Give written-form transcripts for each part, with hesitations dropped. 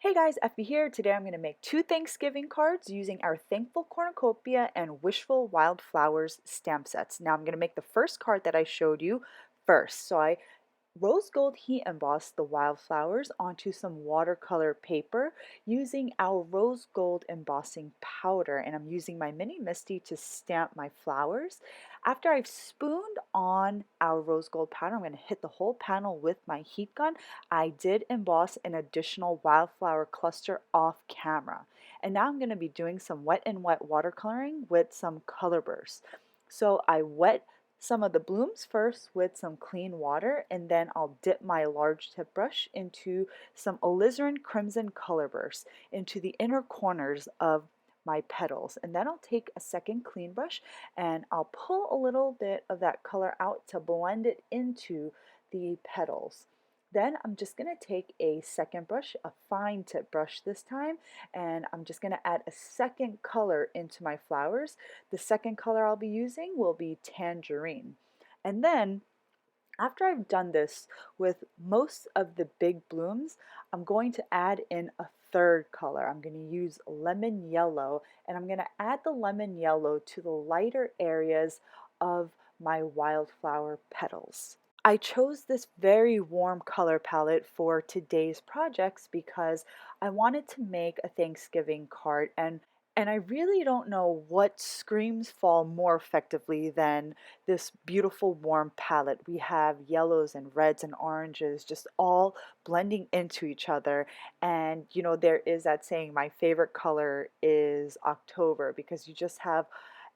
Hey guys, Effie here. Today I'm going to make two Thanksgiving cards using our Thankful Cornucopia and Wishful Wildflowers stamp sets. Now I'm going to make the first card that I showed you first. So I rose gold heat embossed the wildflowers onto some watercolor paper using our rose gold embossing powder, and I'm using my mini Misty to stamp my flowers. After I've spooned on our rose gold powder, I'm going to hit the whole panel with my heat gun. I did emboss an additional wildflower cluster off camera, and now I'm going to be doing some wet and wet watercoloring with some color bursts. So I wet some of the blooms first with some clean water, and then I'll dip my large tip brush into some alizarin crimson color bursts into the inner corners of my petals. And then I'll take a second clean brush and I'll pull a little bit of that color out to blend it into the petals. Then I'm just going to take a second brush, a fine tip brush this time, and I'm just going to add a second color into my flowers. The second color I'll be using will be tangerine. And then after I've done this with most of the big blooms, I'm going to add in a third color. I'm going to use lemon yellow, and I'm going to add the lemon yellow to the lighter areas of my wildflower petals. I chose this very warm color palette for today's projects because I wanted to make a Thanksgiving card, and I really don't know what screams fall more effectively than this beautiful warm palette. We have yellows and reds and oranges just all blending into each other. And you know, there is that saying, my favorite color is October, because you just have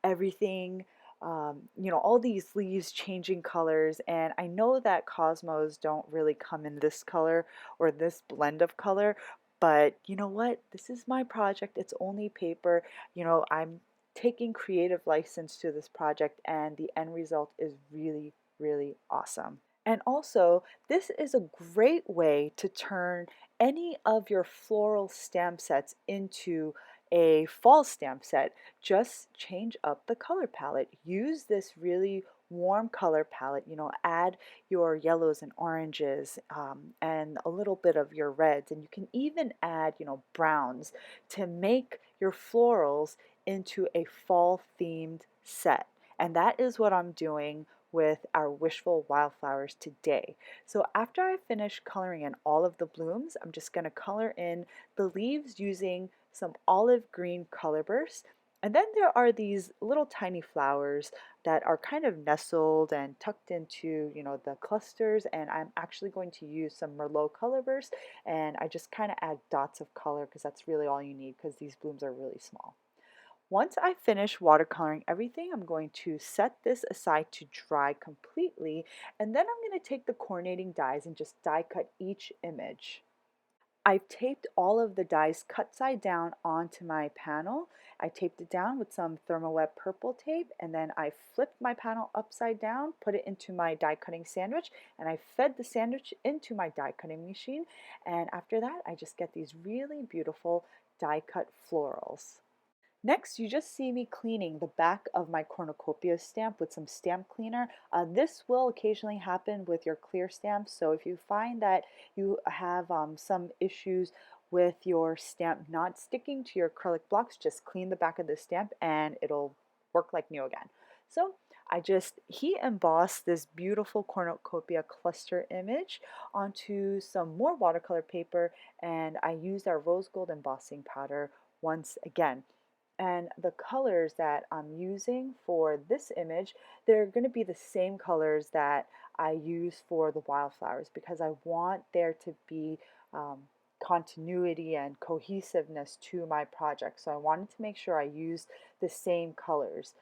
everything, all these leaves changing colors. And I know that cosmos don't really come in this color or this blend of color, but you know what? This is my project. It's only paper. I'm taking creative license to this project, and the end result is really, really awesome. And also, this is a great way to turn any of your floral stamp sets into a fall stamp set. Just change up the color palette. Use this really warm color palette, add your yellows and oranges, and a little bit of your reds, and you can even add, browns to make your florals into a fall themed set. And that is what I'm doing with our Wishful Wildflowers today. So after I finish coloring in all of the blooms, I'm just going to color in the leaves using some olive green color bursts. And then there are these little tiny flowers that are kind of nestled and tucked into, the clusters. And I'm actually going to use some Merlot color bursts, and I just kind of add dots of color because that's really all you need, because these blooms are really small. Once I finish watercoloring everything, I'm going to set this aside to dry completely, and then I'm going to take the coordinating dies and just die cut each image. I've taped all of the dies cut side down onto my panel. I taped it down with some Thermoweb purple tape, and then I flipped my panel upside down, put it into my die cutting sandwich, and I fed the sandwich into my die cutting machine. And after that, I just get these really beautiful die cut florals. Next, you just see me cleaning the back of my Cornucopia stamp with some stamp cleaner. This will occasionally happen with your clear stamps, so if you find that you have some issues with your stamp not sticking to your acrylic blocks, just clean the back of the stamp and it'll work like new again. So I just heat emboss this beautiful Cornucopia cluster image onto some more watercolor paper, and I used our rose gold embossing powder once again. And the colors that I'm using for this image, they're going to be the same colors that I use for the wildflowers, because I want there to be continuity and cohesiveness to my project. So I wanted to make sure I use the same colors.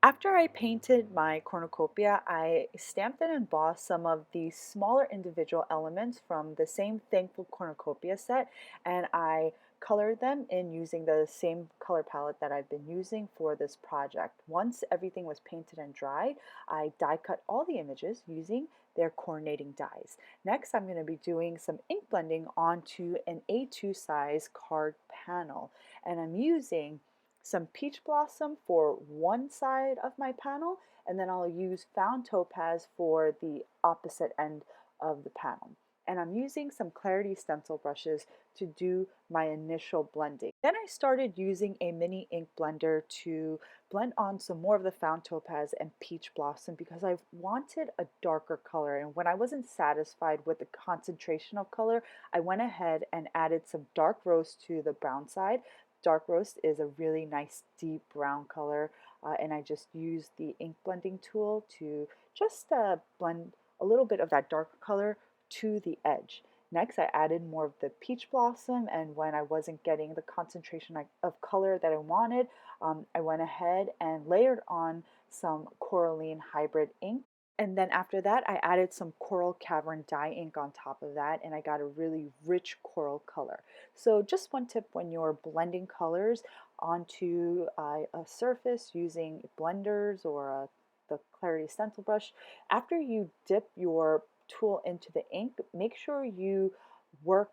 After I painted my cornucopia, I stamped and embossed some of the smaller individual elements from the same Thankful cornucopia set, and I colored them in using the same color palette that I've been using for this project. Once everything was painted and dried, I die cut all the images using their coordinating dies. Next, I'm going to be doing some ink blending onto an A2 size card panel, and I'm using some peach blossom for one side of my panel, and then I'll use found topaz for the opposite end of the panel. And I'm using some clarity stencil brushes to do my initial blending. Then I started using a mini ink blender to blend on some more of the found topaz and peach blossom because I wanted a darker color, and when I wasn't satisfied with the concentration of color, I went ahead and added some dark rose to the brown side. Dark roast is a really nice deep brown color, and I just used the ink blending tool to just blend a little bit of that darker color to the edge. Next, I added more of the peach blossom, and when I wasn't getting the concentration of color that I wanted, I went ahead and layered on some Coralline hybrid ink. And then after that, I added some coral cavern dye ink on top of that, and I got a really rich coral color. So just one tip when you're blending colors onto a surface using blenders or the clarity stencil brush, after you dip your tool into the ink, make sure you work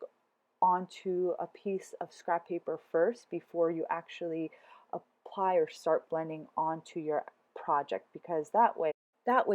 onto a piece of scrap paper first before you actually apply or start blending onto your project, because that way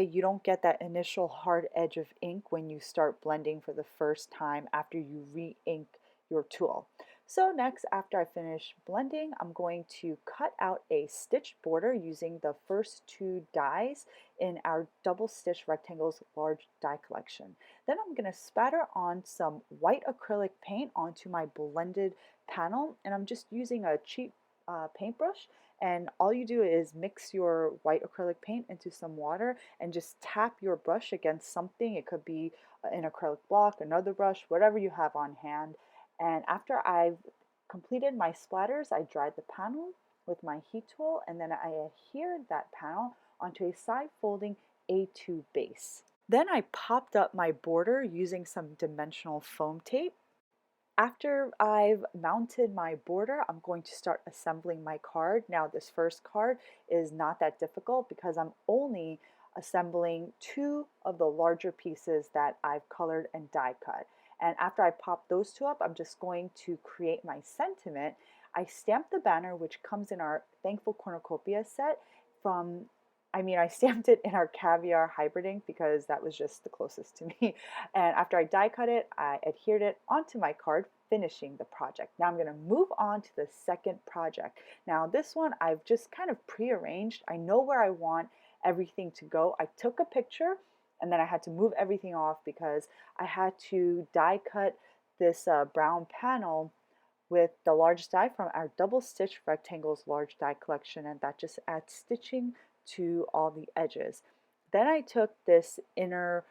you don't get that initial hard edge of ink when you start blending for the first time after you re-ink your tool. So next, after I finish blending, I'm going to cut out a stitched border using the first two dies in our double stitch rectangles large die collection. Then I'm going to spatter on some white acrylic paint onto my blended panel, and I'm just using a cheap paintbrush, and all you do is mix your white acrylic paint into some water and just tap your brush against something. It could be an acrylic block, another brush, whatever you have on hand. And after I've completed my splatters, I dried the panel with my heat tool, and then I adhered that panel onto a side folding A2 base. Then I popped up my border using some dimensional foam tape. After I've mounted my border, I'm going to start assembling my card. Now this first card is not that difficult because I'm only assembling two of the larger pieces that I've colored and die cut. And after I pop those two up, I'm just going to create my sentiment. I stamped the banner, which comes in our Thankful Cornucopia set from I stamped it in our Caviar hybrid ink because that was just the closest to me. And after I die cut it, I adhered it onto my card, finishing the project. Now I'm going to move on to the second project. Now this one I've just kind of prearranged. I know where I want everything to go. I took a picture and then I had to move everything off because I had to die cut this brown panel with the large die from our double stitch rectangles large die collection, and that just adds stitching to all the edges. Then I took this inner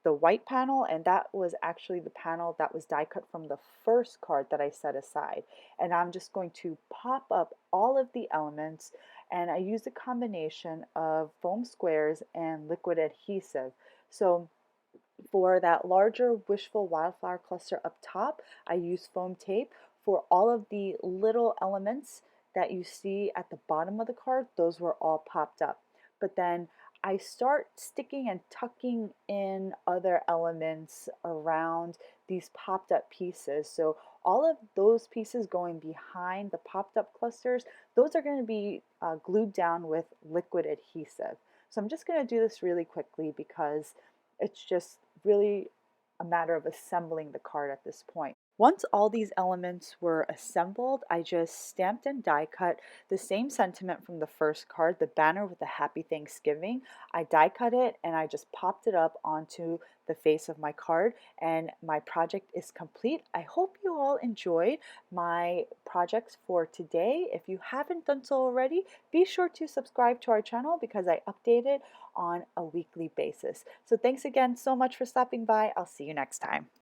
the white panel, and that was actually the panel that was die cut from the first card that I set aside, and I'm just going to pop up all of the elements, and I used a combination of foam squares and liquid adhesive. So for that larger Wishful wildflower cluster up top, I used foam tape. For all of the little elements that you see at the bottom of the card, those were all popped up. But then I start sticking and tucking in other elements around these popped up pieces. So all of those pieces going behind the popped up clusters, those are going to be glued down with liquid adhesive. So I'm just going to do this really quickly because it's just really a matter of assembling the card at this point. Once all these elements were assembled, I just stamped and die cut the same sentiment from the first card, the banner with the Happy Thanksgiving. I die cut it and I just popped it up onto the face of my card, and my project is complete. I hope you all enjoyed my projects for today. If you haven't done so already, be sure to subscribe to our channel because I update it on a weekly basis. So thanks again so much for stopping by. I'll see you next time.